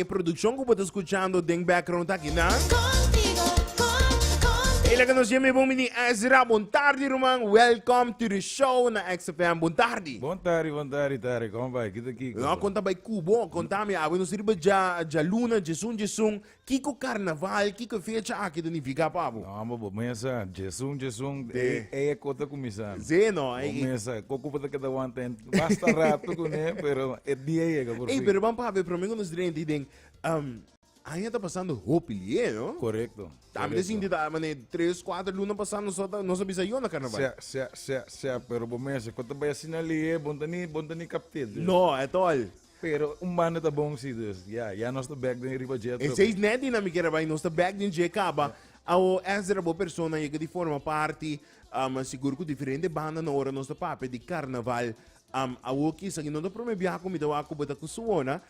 produção que você está escutando em background aqui, né? Contigo, Ele que nos chama bom menino Ezra, bom tarde, Roman. Welcome to the show na XFM, bom tarde. Bom tarde, Tari. Como vai? Kita aqui. Não, conta bem Cubo, conta-me, a nos riba já luna, jesum, kiko carnaval, kiko fecha aqui do Nifica, pabo. Não, mas começa. Jesum. É conta começar. Zeno, Começa. Coco para cada one tem. Basta rato com ele, pero é dia que por Ei, fim. pero vamos para ver, para mim nos direm, ainda está passando roupa, não? Correcto. Tá me dizendo, mané, 3, 4 lunas passando, não sabia sair na carnaval. Pero começa. Quando vai assim ali, bom tani captado. Não, é tol. Pero umano tá bom se dus. Já nós tá back da riba jet. E vocês nem dinâmica vai, nós está back din je acaba. Ao Ezra boa persona que de forma parte, seguro que diferente banda na hora nós está papo de carnaval. Ao que sa não dá para me viajar com me ako bota com Suona.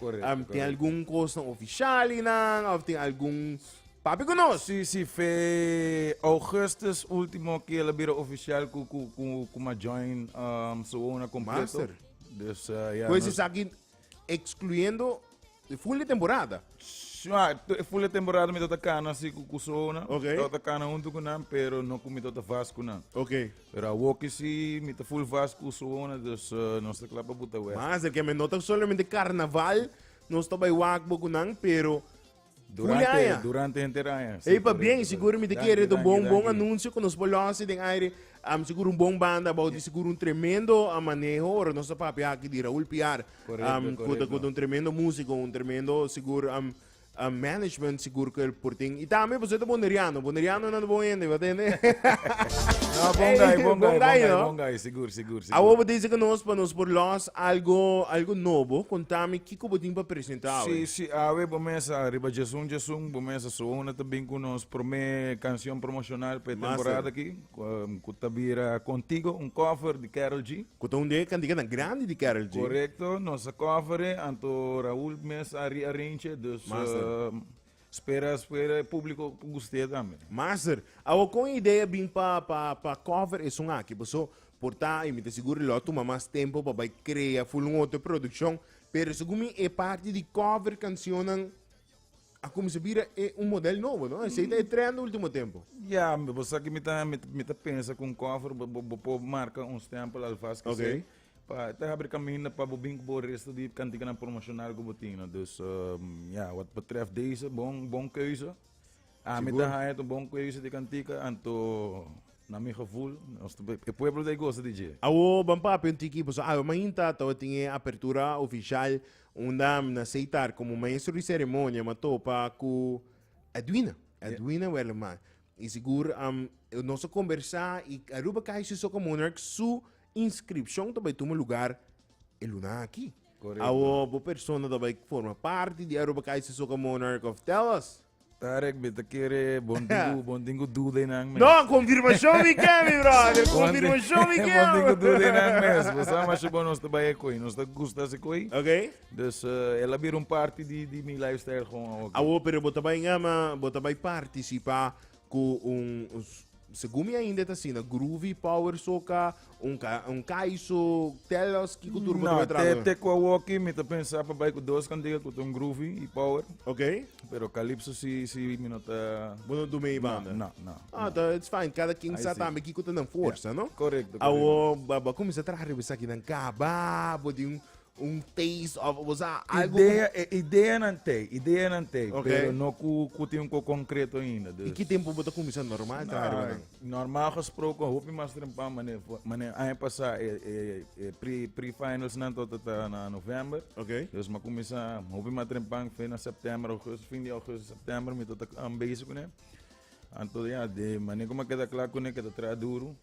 Tem algum coisa oficial não, ou tem algum papi conosco? Sim, foi augustus último que ela vira oficial com uma join Suona completo. Master. Dus Coisas aqui excluindo full temporada. full temporada me tota cana assim com Suona. Ok. Tota cana junto com não, pero não com me tota Vasco não. Ok. Pero a walk sim me tá full Vasco com Suona, dus nós tá clapa buta ué. Mas é que me nota solamente carnaval, nós está bem wakbo com não, pero Durante a inteira. Ei, pa bem, seguro me te querer um bom anúncio que nos polícia tem aire, seguro um bom banda, seguro um tremendo manejo, ora nossa papi aqui de Raul Piar, com um tremendo músico, um tremendo seguro management seguro que ele porting. E também você tá boneriano não bom ainda, vai entender? Não, bom guy, seguro. Agora vou dizer que nós para nos por nós algo novo, contame que como tem para apresentar. Sim, a começa riba jesum, começa Suona também com nós promê canção promocional para temporada aqui, com tabira Contigo, cover de Karol G. Com de candidato grande de Karol G. Correto, nossa cover, anto Raul mes arrange dos espera público gostei também. Master, eu com ideia bem para cover isso aqui, você portar e me seguro lá toma mais tempo para criar full outra produção, pero segundo é parte de cover canção a como se vira é modelo novo, não? Esse é trend no último tempo. Você que me tá pensa com cover, marca uns tempos alfaz que Ok. Tá abre caminho para o bingo resto de cantiga promocional que botina. Dus wat betreft deze bom keuze. Met de bom keuze de cantiga anto na mijn gevoel, o pueblo de gosta DJ. Awo bampa pentiki po sa mainta to tinha apertura oficial undam na aceitar como maestro de cerimônia matopa ku Edwina Welleman. E seguro nosso conversar e aruba kai si soca monarch su inscrição também toma lugar luna aqui. Awo bo persona também forma parte de aruba kai si soca monarch of Tell Us. Tarek, beta querer bondingo dúvida nang mes. Não, confirmação me quer, meu brother. Confirmação me quer. Bondingo dúvida nang mes. Você acha que nós trabalhamos com nós gosta se coi. Ok. Dus ela vira parte de mi lifestyle gewoon. Awo pero bota bem participar com segundo ainda tá assim, groovy, power soca, caiço, telas que cultura vai trabalhar. Até com a walkie, me tá pensar para baixo dois candidatos com groovy e power. Ok. Pero calypso se me nota. Bueno do meio banda. Não. Tá, it's fine. Cada quem sabe também que conta não força, não? Correto. Awo baba como se trazer isso aqui não caba, de taste of algo. Ideia não tem, okay. Pero não tem um concreto ainda. E que tempo você começar normal? Normal gesproken, hoop je maar strempaan, meneer aan passar pre-finals tot na november. Ok. Dus maar começar, hoop je maar strempaan, na setembro, augustus, fim de augustus, setembro, me tot aan bezig com Anto de maneira como queda claro com que tá duro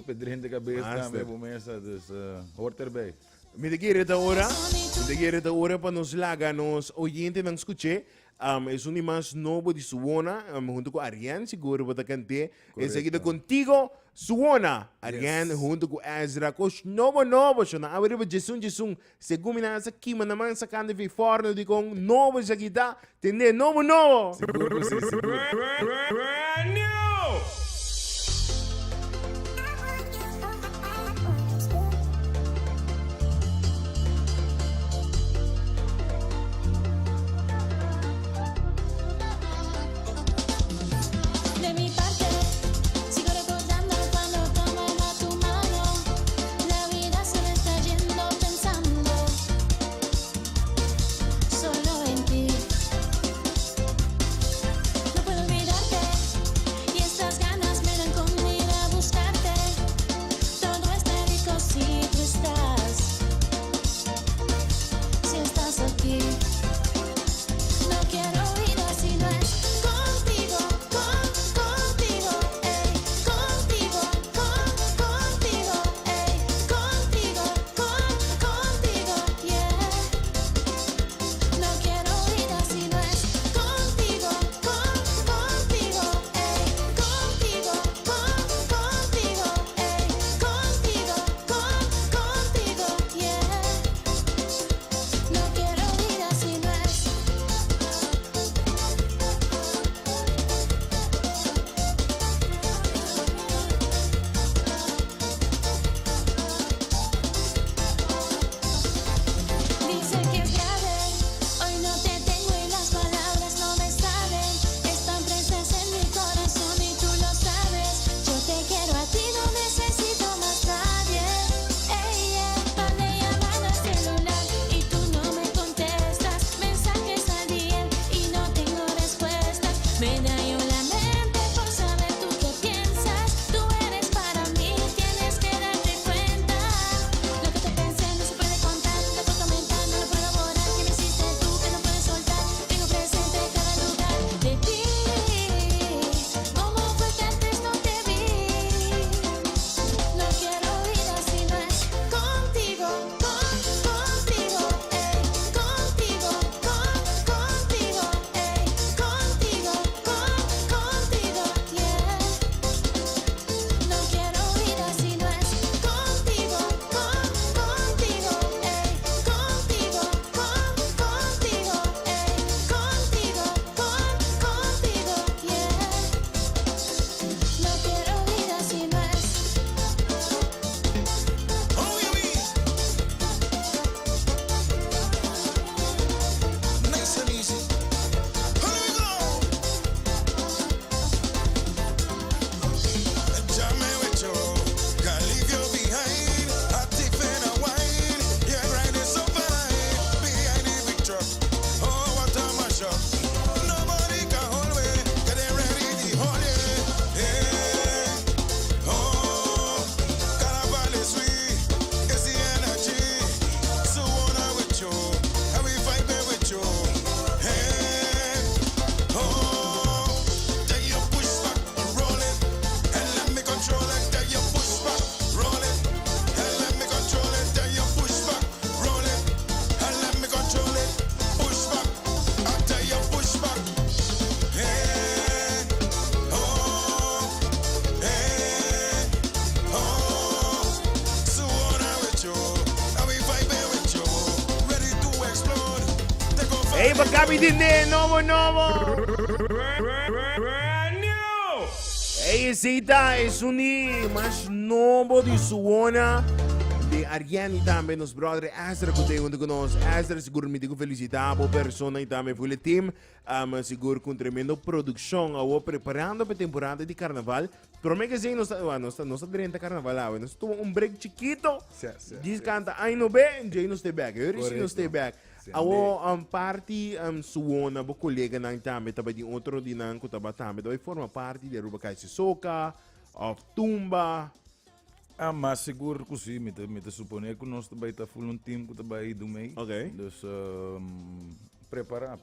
pedrinho de cabeça, também começa, dus hoort erbij. Me de da hora para nos lagar nos oyentes não escute. É um mais novo de Suona, junto com Ariane, seguro para cantar. É seguida Contigo, Suona. Ariane, junto com Ezra, coach novo, so na abrir Jesus, segundo nasa kima naman sa kanda vi forno de com novo sa kita, tende novo. Seguro. Brand new! Hey, pagkabi din din, novo. Brand new. Hey, Zeta, es mas novo de Suona. De Ariane também, nos brother Ezra que tem onde conosco. Ezra seguro me digo felicitar a persona e também foi o team. Seguro com tremendo produção, ao preparando para a temporada de carnaval. Pero me que sei, nós está durante carnaval, nós estamos break chiquito. Diz canta, ai no bem, já nós stay back. Eu disse nós stay back. Awo party Suona, bo colega nang também, taba di outro di nang ko taba também, daí forma parte de riba kai soca, of tumba. Mas seguro que sim, me te supone que nós também está full team que também do meio. Ok. Então, preparar,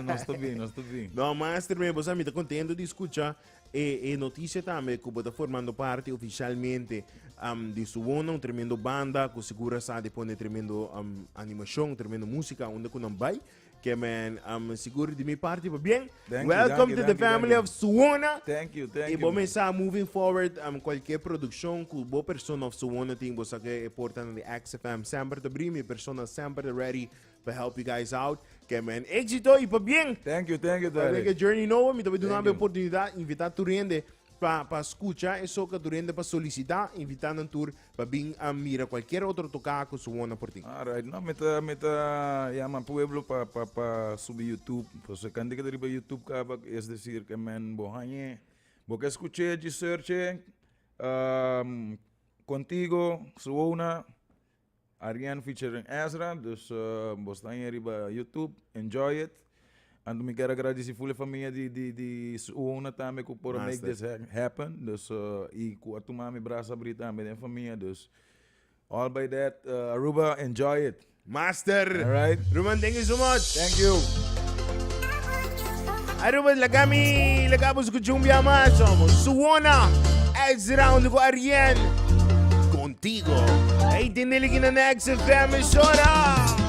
nós está bem. Não, mas também você me está contente de escutar e notícia também que você está formando parte oficialmente de Suona, tremendo banda, que segura sabe põe tremendo animação, tremendo música, onde que não vai. Que man, seguro de minha parte, bem? Welcome to the family of Suona. Thank you. E bom pensar, moving forward, qualquer produção que boa pessoa of Suona tem, você que é importante de XFM, sempre te abrir, minha pessoa sempre ready to help you guys out. Que man, éxito e para bem. Thank you, Daddy. Que journey novo, me também dá uma oportunidade, invitar tu rende para escutar, e só que tu rende para solicitar, invitar um tour para vir a mirar qualquer outro tocar com Suona por ti. Alright, no, meta llama pueblo para subir YouTube. Pues cuando que arriba YouTube acaba, es decir, que men bohanye, porque escuché de search Contigo, Suona, Ariane featuring Ezra, dus vos están arriba YouTube, enjoy it. And me quero agradecer full família de Suona também que por make this happen. Dus e com a tua mãe braça abrir também da família. Dus all by that, Aruba, enjoy it. Master. All right. Ruben, thank you so much. Thank you. Aruba, lagamos com chumbia mais. Suona, Ezra, onde com Ariane. Contigo. Aí tem ele aqui na XFM, chora.